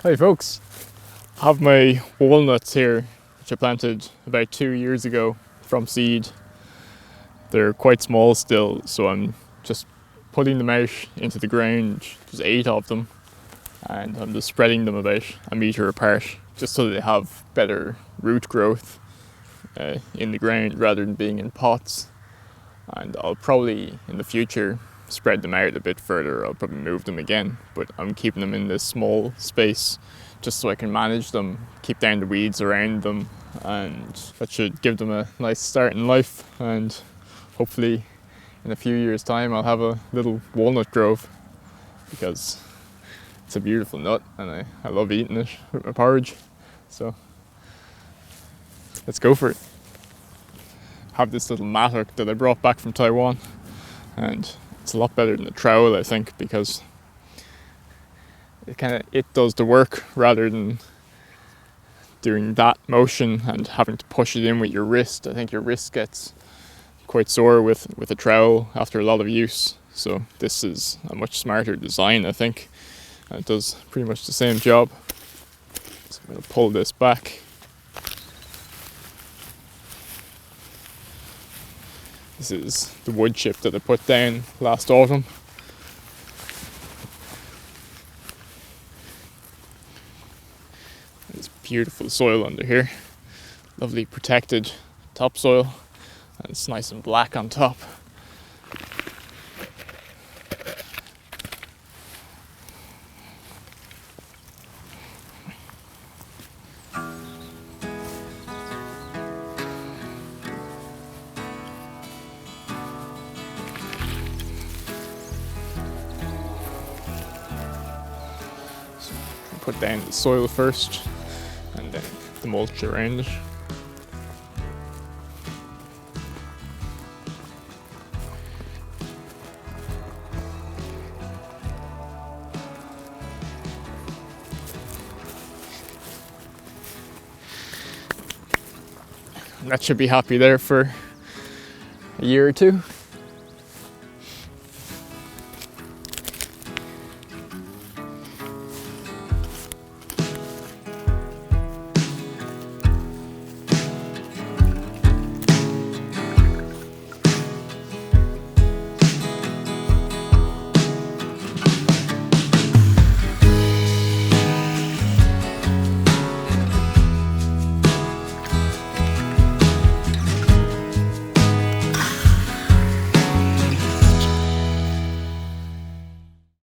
Hi folks, I have my walnuts here which I planted about 2 years ago from seed. They're quite small still, so I'm just putting them out into the ground. There's 8 of them, and I'm just spreading them about a metre apart just so they have better root growth in the ground rather than being in pots. And I'll probably in the future spread them out a bit further. I'll probably move them again, but I'm keeping them in this small space just so I can manage them, keep down the weeds around them, and that should give them a nice start in life. And hopefully in a few years time I'll have a little walnut grove, because it's a beautiful nut and I love eating it with my porridge. So let's go for it. I have this little mattock that I brought back from Taiwan, and it's a lot better than a trowel, I think, because it does the work rather than doing that motion and having to push it in with your wrist. I think your wrist gets quite sore with a trowel after a lot of use. So this is a much smarter design, I think, and it does pretty much the same job. So I'm going to pull this back. This is the wood chip that I put down last autumn. There's beautiful soil under here, lovely protected topsoil, and it's nice and black on top. Put down the soil first and then the mulch around it. And that should be happy there for a year or two.